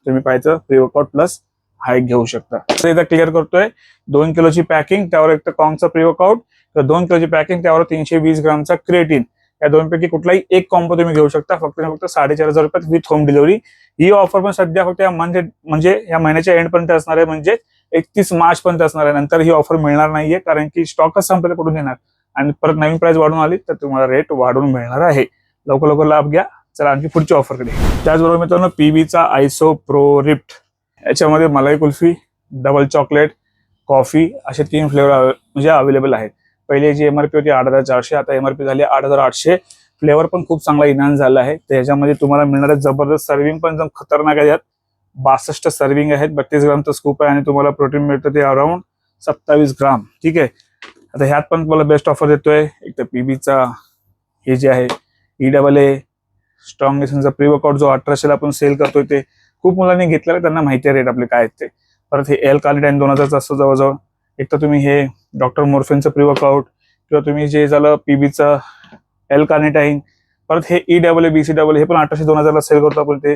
तुम्ही पाहायचं प्री वर्कआउट प्लस हा एक घेऊ शकता. तर एकदा क्लिअर करतोय, 2 किलोची पॅकिंग, त्यावर एक तर कॉंगचा प्री वर्कआउट, तर 2 किलोची पॅकिंग, त्यावर 320 ग्रामचा क्रिएटिन. या दोनपैकी कुठलाही एक कॉम्बो तुम्ही घेऊ शकता, फक्त 4,500 रुपयात with home delivery. He offer पण सध्या फक्त या म्हणजे या महिन्याच्या एंड पर्यंत असणार आहे, म्हणजे 31 मार्च पर्यंत असणार आहे. नंतर ही ऑफर मिळणार नाहीये, कारण की स्टॉकच संपले कुठून येणार, आणि परत नवीन प्राइस वाढून आली तर तुम्हाला रेट वाढून मिळणार आहे. लवकर लवकर लाभ घ्या. चला आणखी पुढच्या ऑफरकडे. त्याचबरोबर मित्रांनो पीबीचा आयसो प्रो रिफ्ट, याच्यामध्ये मलाई कुल्फी, डबल चॉकलेट, कॉफी असे 3 फ्लेवर म्हणजे अवेलेबल आहेत. पहिले जी MRP होती 8,400, आता MRP झाली 8,800. फ्लेवर पण खूप चांगला इन्हान्स झाला आहे. तर ह्याच्यामध्ये तुम्हाला मिळणारे जबरदस्त सर्विंग पण एकदम खतरनाक आहे. 62 सर्विंग आहेत, 32 ग्रामचा स्कूप आहे, आणि तुम्हाला प्रोटीन मिळतं ते अराउंड 27 ग्राम. ठीक आहे. आता ह्यात पण तुम्हाला बेस्ट ऑफर देतोय. एक तर पीबीचा हे जे आहे EAA स्ट्रॉंग नेशनचा प्री वर्कआउट जो 1800 ला आपण सेल करतोय, ते खूप मुलांनी घेतलेलं, त्यांना माहिती आहे रेट आपले काय आहेत ते. परत हे एल कार्निटाइन 2000 असतो जवळजवळ. एक तर तुम्ही हे डॉक्टर मोर्फेनचं प्री वर्कआउट, किंवा तुम्ही जे झालं पीबीचं एल कार्निटाइन, परत हे EAA BCAA हे पण 1800-2000 ला सेल करतो आपण, ते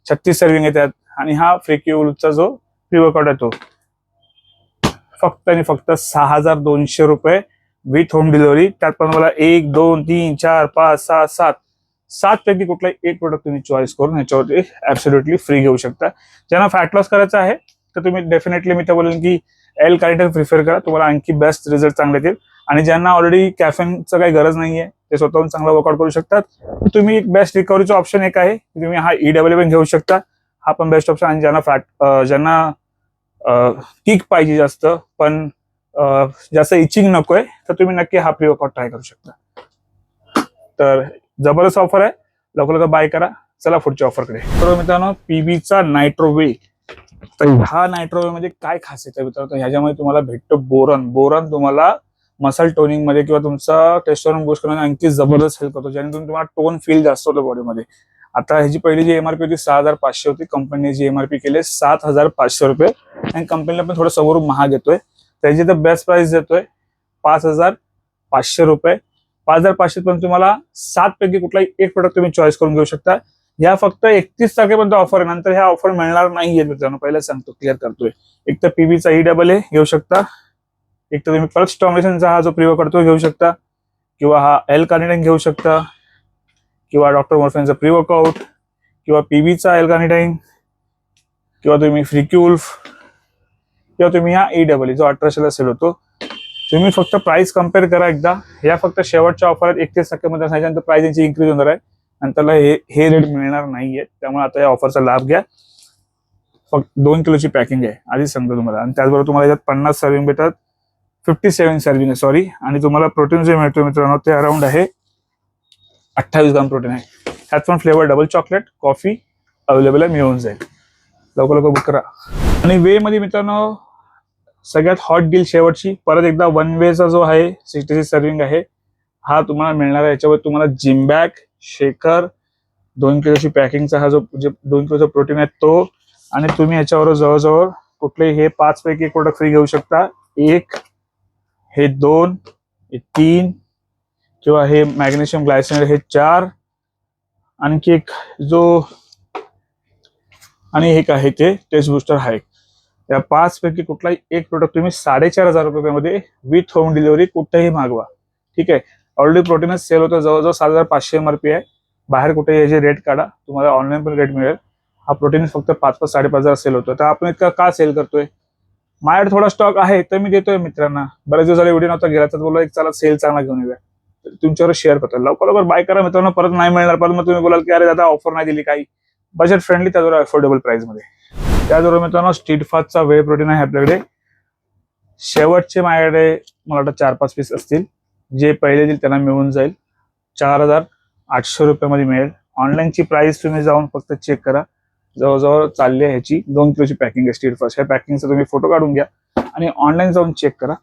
36 सर्विंग येतात. आणि हा फ्रिक्युलचा जो प्री वर्कआउट आहे तो फक्त आणि फक्त 6,200 रुपये विथ होम डिलिव्हरी. त्यात पण मला 1 2 3 4 5 6 7 पैकी कुठलाही एक प्रोडक्ट तुम्ही चॉईस करून ह्याच्यावरती ऍब्सोल्युटली फ्री घेऊ शकता. ज्यांना फॅट लॉस करायचा आहे तर तुम्ही डेफिनेटली मी तर बोलेन की एल कार्निटाइन प्रिफर करा, तुम्हाला आणखी बेस्ट रिझल्ट चांगले येतील. आणि ज्यांना ऑलरेडी कॅफेनचं काही गरज नाहीये, ते स्वतःहून चांगला वर्कआउट करू शकतात, तुम्ही एक बेस्ट रिकव्हरीचा ऑप्शन एक आहे, तुम्ही हा EAA पण घेऊ शकता. हा पण बेस्ट ऑप्शन. आणि ज्यांना किक पाहिजे जास्त, पण जास्त इचिंग नकोय, तर तुम्ही नक्की हा प्री वर्कआउट ट्राय करू शकता. तर जबरदस्त ऑफर आहे, लवकर लवकर बाय करा. चला पुढच्या ऑफरकडे. तर मित्रांनो पीबीचा नायट्रोवे. तर हा नायट्रोवे मध्ये काय खासियत आहे मित्रांनो, ह्याच्यामध्ये तुम्हाला भेटतो बोरॉन तुम्हाला मसल टोनिंग मध्ये किंवा तुमचा टेस्टोस्टेरोन बूस्ट करण्यामध्ये आणखी जबरदस्त हेल्प करतो, ज्याने तुम्हाला टोन फील जास्त होतं बॉडीमध्ये. आता ह्याची पहिली जी MRP होती 6,500 होती, कंपनीने जी MRP केली 7,500 रुपये, आणि कंपनीला पण थोडं समोरून महाग येतोय. त्याची तर बेस्ट प्राइस देतोय 5,500 रुपये. 5,500 पण तुम्हाला 7 पैकी कुठलाही एक प्रोडक्ट तुम्ही चॉईस करून घेऊ शकता. ह्या फक्त 31 तारखेपर्यंत ऑफर आहे, नंतर ह्या ऑफर मिळणार नाहीये मित्रांनो, पहिलेच सांगतो, क्लिअर करतोय. एक तर पीबीचा EAA घेऊ शकता, एक तर तुम्ही परत स्ट्रॉंग नेशनचा हा जो प्री वर्कआउट तो घेऊ शकता, किंवा हा एल कार्निटाइन घेऊ शकता, किंवा डॉक्टर मोर्फेनचा प्री वर्कआउट, किंवा पीबीचा एल कार्निटाइन, किंवा तुम्ही फ्रिक्युल्फ, किंवा तुम्ही हा EAA जो 1800 ला सेल होतो. तुम्ही फक्त प्राइस कम्पेअर करा एकदा. या फक्त शेवटच्या ऑफर आहेत, 31 तारखेमध्ये असण्याच्यानंतर प्राइस यांची इन्क्रीज होणार आहे, नंतरला हे रेट मिळणार नाहीये. त्यामुळे आता या ऑफरचा लाभ घ्या. फक्त 2 किलोची पॅकिंग आहे, आधीच सांगतो तुम्हाला. आणि त्याचबरोबर तुम्हाला याच्यात 50 सर्विंग भेटतात, 57 सर्विंग आहे सॉरी. आणि तुम्हाला प्रोटीन जे मिळतो मित्रांनो ते अराउंड आहे 28 ग्राम प्रोटीन आहे. ह्यात पण flavour double chocolate, coffee available आहे, मिळून जाईल. लवकर लवकर बुक करा. आणि वे मध्ये मित्रांनो सगळ्यात हॉट डील शेवटची परत एकदा वन वेचा जो आहे 66 सर्विंग आहे हा तुम्हाला मिळणार आहे। याच्यावर तुम्हाला जिम बॅग, शेकर, 2 किलोची पॅकिंगचा हा जो 2 किलोचा प्रोटीन आहे तो, आणि तुम्ही याच्यावर जवळजवळ कुठले हे 5 पैकी एक प्रोडक्ट फ्री घेऊ शकता। एक, हे 2, हे 3 किंवा हे मॅग्नेशियम ग्लायसिनेट हे 4, आणखी एक जो आणि एक आहे ते टेस्ट बूस्टर आहे। या 5 पैकी कुठलाही एक प्रोडक्ट तुम्ही 4,500 रुपयामध्ये विथ होम डिलिव्हरी कुठेही मागवा। ठीक आहे, ऑलरेडी प्रोटीनच सेल होतं, जवळजवळ 7,500 MRP आहे। बाहेर कुठे याचे रेट काढा, तुम्हाला ऑनलाईन पण रेट मिळेल। हा प्रोटीन फक्त 5,000 5,500 सेल होतो, तर आपण इतका का सेल करतोय? माझ्याकडे थोडा स्टॉक आहे तर मी देतोय मित्रांना। बरेच दिवस झाले व्हिडिओ नव्हता गेला तर बोललो एक चला सेल चांगला घेऊन येऊया, तर तुमच्यावर शेअर करतो। लवकर बाय करा मित्रांनो, परत नाही मिळणार, परत मग तुम्ही बोलाल की अरे दादा ऑफर नाही दिली काही। बजेट फ्रेंडली, त्याच्यावर अफोर्डेबल प्राइस मध्ये। त्याचबरोबर मित्रांनो स्ट्रीट फास्टचा वे प्रोटीन आहे आपल्याकडे। शेवटचे माझ्याकडे मला वाटतं 4-5 पीस असतील, जे पहिले येईल त्यांना मिळून जाईल। 4,800 रुपयामध्ये मिळेल। ऑनलाईनची प्राइस तुम्ही जाऊन फक्त चेक करा, जवळजवळ चालली आहे ह्याची 2 किलोची पॅकिंग आहे स्ट्रीट फास्ट। ह्या पॅकिंगचा तुम्ही फोटो काढून घ्या आणि ऑनलाईन जाऊन चेक करा।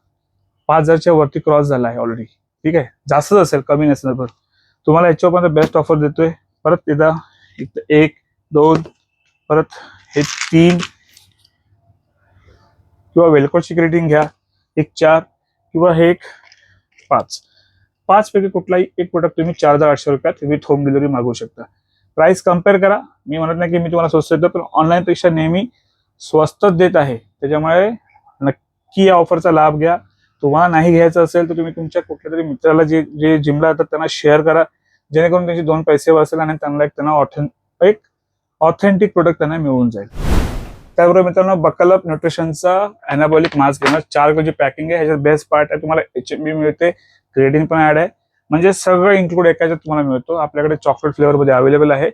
5,000च्या वरती क्रॉस झाला आहे ऑलरेडी। ठीक आहे, जास्तच असेल, कमी नसेल, पण तुम्हाला याच्यावर बेस्ट ऑफर देतोय। परत एकदा 1, 2, परत हे 3 किंवा वेलकोटची रेटिंग घ्या, एक 4 किंवा हे एक 5। 5 पैकी कुठलाही एक प्रोडक्ट तुम्ही 4,800 रुपयात विथ होम डिलिव्हरी मागवू शकता। प्राइस कम्पेअर करा, मी म्हणत नाही की मी तुम्हाला स्वस्त देतो, पण ऑनलाईन पेक्षा नेहमी स्वस्तच देत आहे। त्याच्यामुळे नक्की या ऑफरचा लाभ घ्या। तुम्हाला नाही घ्यायचं असेल तर तुम्ही तुमच्या कुठल्या तरी मित्राला जे जिमला येतात त्यांना शेअर करा, जेणेकरून त्यांचे 2 पैसे वाचेल आणि त्यांना एक ऑथेंटिक प्रोडक्ट त्यांना मिळून जाईल। त्याबरोबर मित्रांनो बकल अप न्यूट्रिशनचा अॅनाबॉलिक मास्क घेणार, 4 किलोची पॅकिंग आहे। ह्याच्यात बेस्ट पार्ट आहे, तुम्हाला HMB मिळते, क्रिएटिन पण ऍड आहे, म्हणजे सगळं इन्क्लूड एकाच्यात तुम्हाला मिळतो। आपल्याकडे चॉकलेट फ्लेवर मध्ये अवेलेबल आहे।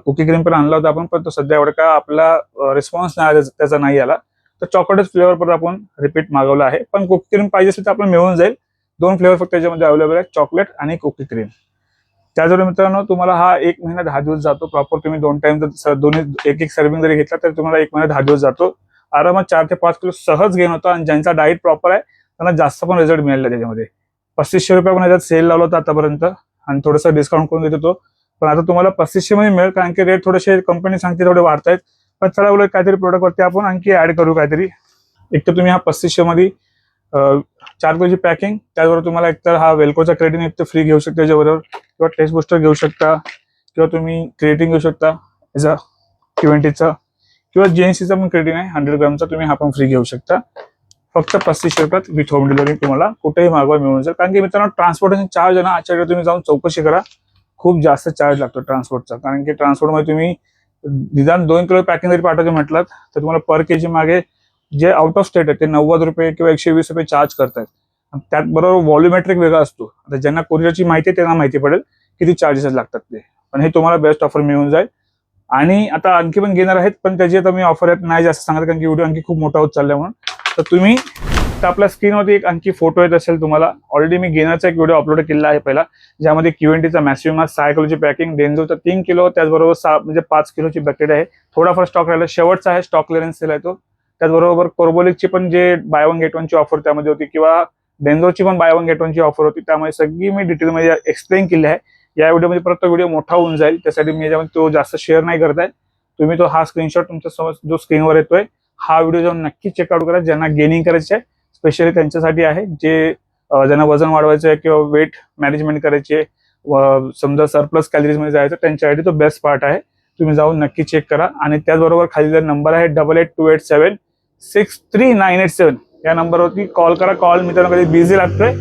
कुकी क्रीम पण आणला होता आपण, पण तो सध्या एवढा का आपला रिस्पॉन्स त्याचा नाही आला, तर चॉकलेट फ्लेवर पण आपण रिपीट मागवला आहे। पण कुकी क्रीम पाहिजे असेल तर आपण मिळून जाईल। 2 फ्लेवर फक्त त्याच्यामध्ये अवेलेबल आहे, चॉकलेट आणि कुकी क्रीम। त्याचबरोबर मित्रांनो तुम्हाला हा 1 महिना 10 दिवस जातो प्रॉपर। तुम्ही 2 टाइम जर दोन्ही एक सर्विंग जरी घेतला तर तुम्हाला 1 महिना 10 दिवस जातो। आरामात 4 ते 5 किलो सहज गेन होतो, आणि ज्यांचा डाएट प्रॉपर आहे त्यांना जास्त पण रिझल्ट मिळाला त्याच्यामध्ये। 3,500 रुपये पण याच्यात सेल लावला होता आतापर्यंत, आणि थोडंसं डिस्काउंट करून देत होतो, पण आता तुम्हाला 3,500 मध्ये मिळेल, कारण की रेट थोडेसे कंपनी सांगते थोडे वाढतायत। पण चला बोलू काहीतरी प्रोडक्ट वरती आपण आणखी ऍड करू काहीतरी। एक तर तुम्ही हा 3,500 मध्ये 4 किलोची पॅकिंग, त्याचबरोबर तुम्हाला एकतर हा वेलकोचा क्रिएटिन एक तर फ्री घेऊ शकता त्याच्याबरोबर, किंवा टेस्ट बूस्टर घेऊ शकता, किंवा तुम्ही क्रिएटिन घेऊ शकता याचा Q20चा, किंवा GNCचा पण क्रिएटिन आहे 100 ग्रामचा, तुम्ही हा पण फ्री घेऊ शकता। फक्त 3,500 रुपयात विथ होम डिलिव्हरी तुम्हाला कुठेही मागवा मिळून जाईल। कारण की मित्रांनो ट्रान्सपोर्टेशन चार्ज आहे ना, आजच्या तुम्ही जाऊन चौकशी करा, खूप जास्त चार्ज लागतो ट्रान्सपोर्टचा। कारण की ट्रान्सपोर्टमध्ये तुम्ही निदान 2 किलो पॅकिंग जरी पाठवायचं म्हटलं तर तुम्हाला पर केजी मागे जे आउट ऑफ स्टेट आहे ते 90 रुपये किंवा 120 रुपये चार्ज करतात। त्यात बरोबर व्हॉल्युमेट्रिक वेगळा असतो। आता ज्यांना कोरिअरची माहिती आहे त्यांना माहिती पडेल किती चार्जेस लागतात ते, पण हे तुम्हाला बेस्ट ऑफर मिळून जाईल। आणि आता आणखी पण घेणार आहेत, पण त्याची आता मी ऑफर नाही जास्त सांगत, कारण की व्हिडिओ आणखी खूप मोठा होत चालला म्हणून। तर तुम्ही आपल्या स्क्रीनवरती एक आणखी फोटो येत असेल तुम्हाला, ऑलरेडी मी घेण्याचा एक व्हिडिओ अपलोड केलेला आहे पहिला, ज्यामध्ये Q20चा मॅसिव्ह मास्क 6 किलोची पॅकिंग, डेन्झोचा 3 किलो, त्याचबरोबर म्हणजे 5 किलोची बकेट आहे। थोडाफार स्टॉक राहिला, शेवटचा आहे, स्टॉक क्लिअरन्स सेल आहे तो। त्याचबरोबर कोर्बोलिकची पण जे बाय वन गेट वनची ऑफर त्यामध्ये होती, किंवा डेन्झोची पण बाय वन गेट वनची ऑफर होती, त्यामुळे सगळी मी डिटेलमध्ये एक्सप्लेन केली आहे। या व्हिडिओमध्ये परत तो व्हिडिओ मोठा होऊन जाईल, त्यासाठी मी याच्यामध्ये तो जास्त शेअर नाही करत आहे। तुम्ही तो हा स्क्रीनशॉट तुमच्या समोर जो स्क्रीनवर येतोय हा व्हिडिओ जाऊन नक्की चेकआउट करा। ज्यांना गेनिंग करायचे आहे स्पेशली त्यांच्यासाठी आहे, जे ज्यांना वजन वाढवायचं आहे किंवा वेट मॅनेजमेंट करायची आहे, समजा सरप्लस कॅलरीज मध्ये जायचं, त्यांच्यासाठी तो बेस्ट पार्ट आहे। तुम्ही जाऊन नक्की चेक करा। आणि त्याचबरोबर खाली जो नंबर आहे 8828763987 या नंबरवरती कॉल करा। कॉल मित्रांनो कधी बिझी लागतोय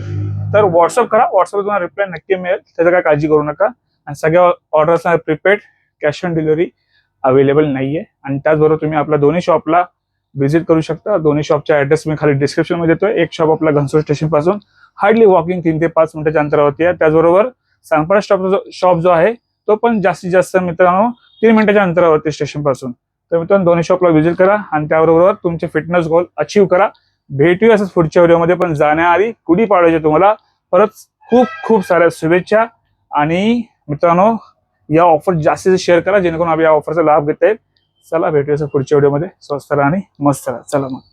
तर व्हॉट्सअप करा, व्हॉट्सअपवर तुम्हाला रिप्लाय नक्की मिळेल, त्याचं काय काळजी करू नका। आणि सगळ्या ऑर्डर्सना prepaid cash on delivery available नाहीये। आणि त्याचबरोबर तुम्ही आपल्या दोन्ही शॉपला व्हिजिट करू शकता। दोन्ही शॉपचा ऍड्रेस मी खाली डिस्क्रिप्शन मध्ये देतोय। एक शॉप आपला घनसोली स्टेशन पासून हार्डली वॉकिंग 3 ते 5 मिनिटाच्या अंतरावरती आहे। त्याचबरोबर सांगपाडा शॉप जो आहे तो पण जास्तीत जास्त मित्रांनो 3 मिनिटाच्या अंतरावरती स्टेशन पासून। तर मित्रांनो दोन्ही शॉपला व्हिजिट करा आणि त्याबरोबर तुमचे फिटनेस गोल अचीव्ह करा। भेटूया असंच पुढच्या व्हिडिओमध्ये, पण जाण्याआधी गुढीपाडव्याच्या तुम्हाला परत खूप खूप साऱ्या शुभेच्छा। आणि मित्रांनो या ऑफर जास्तीत शेअर करा, जेणेकरून आपण या ऑफरचा लाभ घेता येईल। चला भेटूया पुढच्या व्हिडिओमध्ये. स्वस्त राहा आणि मस्त राहा. चला मग.